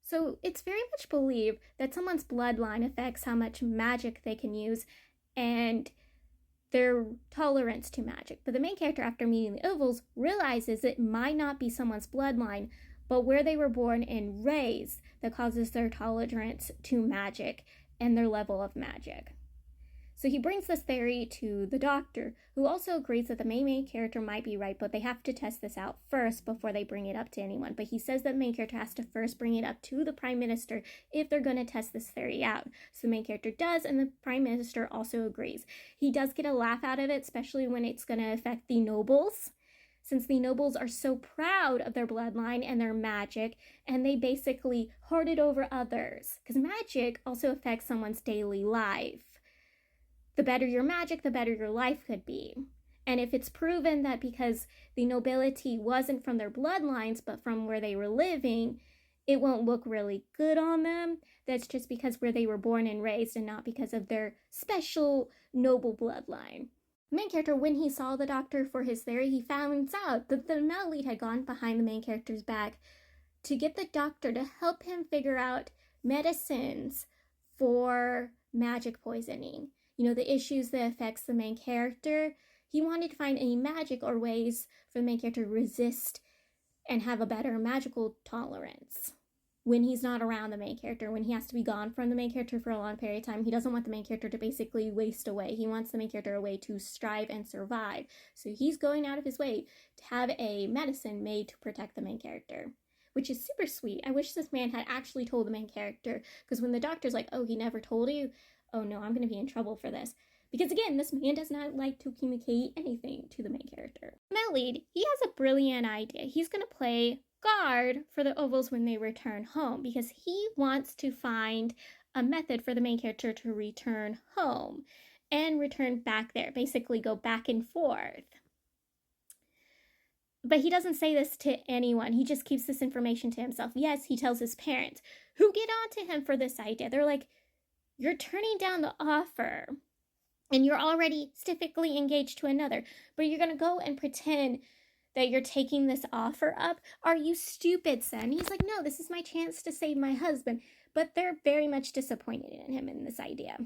So it's very much believed that someone's bloodline affects how much magic they can use and their tolerance to magic. But the main character, after meeting the Ovals, realizes it might not be someone's bloodline, but where they were born and raised that causes their tolerance to magic and their level of magic. So he brings this theory to the Doctor, who also agrees that the main character might be right, but they have to test this out first before they bring it up to anyone. But he says that the main character has to first bring it up to the Prime Minister if they're going to test this theory out. So the main character does, and the Prime Minister also agrees. He does get a laugh out of it, especially when it's going to affect the nobles, since the nobles are so proud of their bloodline and their magic, and they basically hoard it over others. Because magic also affects someone's daily life. The better your magic, the better your life could be. And if it's proven that because the nobility wasn't from their bloodlines, but from where they were living, it won't look really good on them. That's just because where they were born and raised and not because of their special noble bloodline. The main character, when he saw the Doctor for his theory, he finds out that the male lead had gone behind the main character's back to get the Doctor to help him figure out medicines for magic poisoning. The issues that affects the main character. He wanted to find any magic or ways for the main character to resist and have a better magical tolerance when he's not around the main character, when he has to be gone from the main character for a long period of time. He doesn't want the main character to basically waste away. He wants the main character a way to strive and survive. So he's going out of his way to have a medicine made to protect the main character, which is super sweet. I wish this man had actually told the main character, because when the Doctor's like, oh, he never told you, oh no, I'm going to be in trouble for this. Because again, this man does not like to communicate anything to the main character. Male lead, he has a brilliant idea. He's going to play guard for the Ovals when they return home, because he wants to find a method for the main character to return home and return back there, basically go back and forth. But he doesn't say this to anyone. He just keeps this information to himself. Yes, he tells his parents, who get on to him for this idea. They're like, you're turning down the offer, and you're already stiffly engaged to another, but you're going to go and pretend that you're taking this offer up? Are you stupid, son? He's like, no, this is my chance to save my husband. But they're very much disappointed in him in this idea.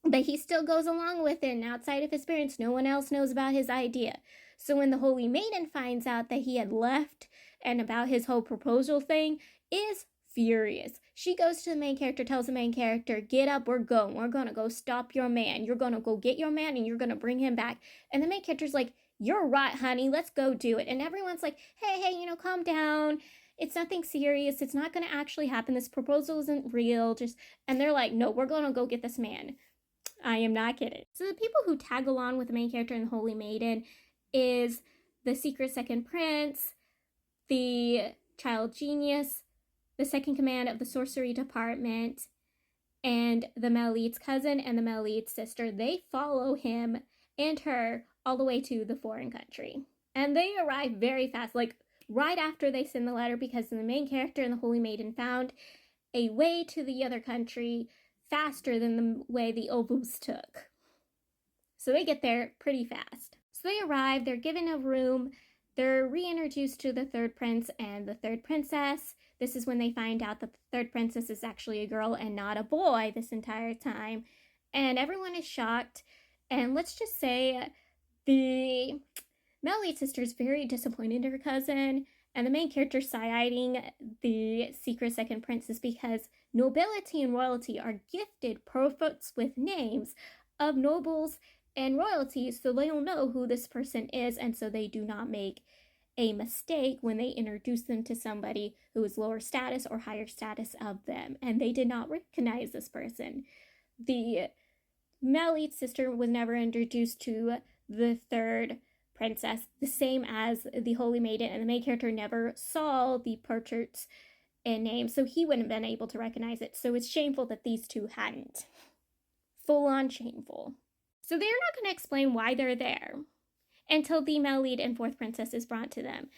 But he still goes along with it, and outside of his parents, no one else knows about his idea. So when the Holy Maiden finds out that he had left and about his whole proposal thing, is furious. She goes to the main character, tells the main character, get up, we're going. We're going to go stop your man. You're going to go get your man and you're going to bring him back. And the main character's like, you're right, honey, let's go do it. And everyone's like, hey, calm down. It's nothing serious. It's not going to actually happen. This proposal isn't real. And they're like, no, we're going to go get this man. I am not kidding. So the people who tag along with the main character and the Holy Maiden is the Secret Second Prince, the Child Genius, the second command of the sorcery department, and the Maleed's cousin and the Maleed's sister. They follow him and her all the way to the foreign country. And they arrive very fast, like right after they send the letter, because the main character and the Holy Maiden found a way to the other country faster than the way the Ovals took. So they get there pretty fast. So they arrive, they're given a room, they're reintroduced to the third prince and the third princess. This is when they find out that the third princess is actually a girl and not a boy this entire time. And everyone is shocked. And let's just say the Maleed sister is very disappointed in her cousin. And the main character side-eyeing the Secret Second Prince is because nobility and royalty are gifted prophets with names of nobles and royalty, so they'll know who this person is, and so they do not make a mistake when they introduce them to somebody who is lower status or higher status of them, and they did not recognize this person. The Maleed sister was never introduced to the third princess, the same as the Holy Maiden, and the main character never saw the portraits and names, so he wouldn't have been able to recognize it. So it's shameful that these two hadn't. Full on shameful. So they're not going to explain why they're there until the Maleed and fourth princess is brought to them.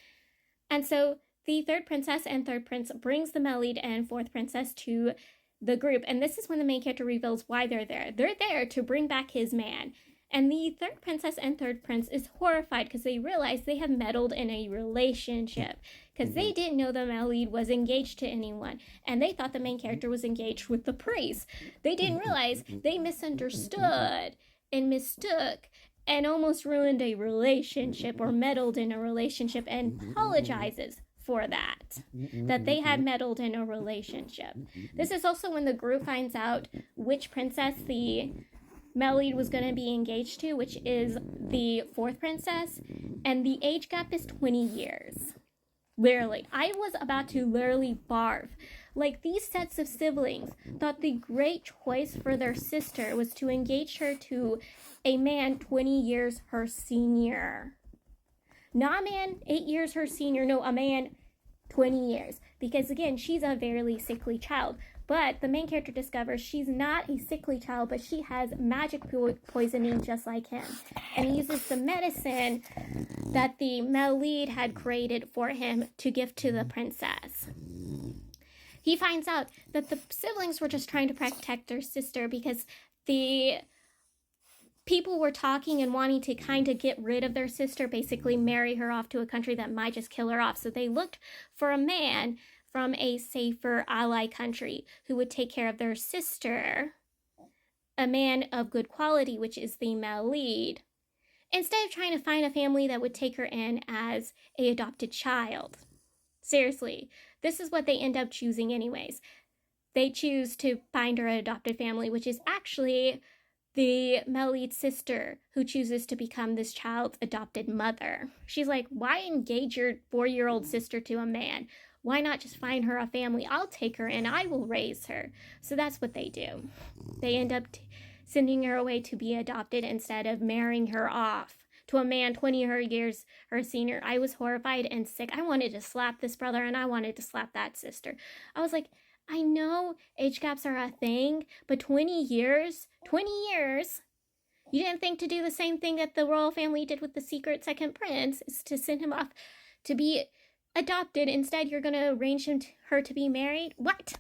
And so the third princess and third prince brings the Maleed and fourth princess to the group. And this is when the main character reveals why they're there. They're there to bring back his man. And the third princess and third prince is horrified because they realize they have meddled in a relationship, because they didn't know the male lead was engaged to anyone, and they thought the main character was engaged with the priest. They didn't realize they misunderstood and mistook and almost ruined a relationship or meddled in a relationship, and apologizes for that they had meddled in a relationship. This is also when the group finds out which princess the male lead was going to be engaged to, which is the fourth princess, and the age gap is 20 years. Literally, I was about to literally barf. Like, these sets of siblings thought the great choice for their sister was to engage her to a man 20 years her senior. Not a man 8 years her senior, no, a man 20 years. Because again, she's a very sickly child. But the main character discovers she's not a sickly child, but she has magic poisoning just like him. And he uses the medicine that the male lead had created for him to give to the princess. He finds out that the siblings were just trying to protect their sister because the people were talking and wanting to kind of get rid of their sister, basically marry her off to a country that might just kill her off. So they looked for a man from a safer ally country who would take care of their sister, a man of good quality, which is the male lead, instead of trying to find a family that would take her in as an adopted child. Seriously, this is what they end up choosing anyways. They choose to find her an adopted family, which is actually the male lead sister who chooses to become this child's adopted mother. She's like, why engage your 4-year-old sister to a man? Why not just find her a family? I'll take her and I will raise her. So that's what they do. They end up sending her away to be adopted instead of marrying her off to a man 20 years her senior. I was horrified and sick. I wanted to slap this brother and I wanted to slap that sister. I was like, I know age gaps are a thing, but 20 years? You didn't think to do the same thing that the royal family did with the secret second prince, is to send him off to be adopted. Instead, you're going to arrange her to be married? What?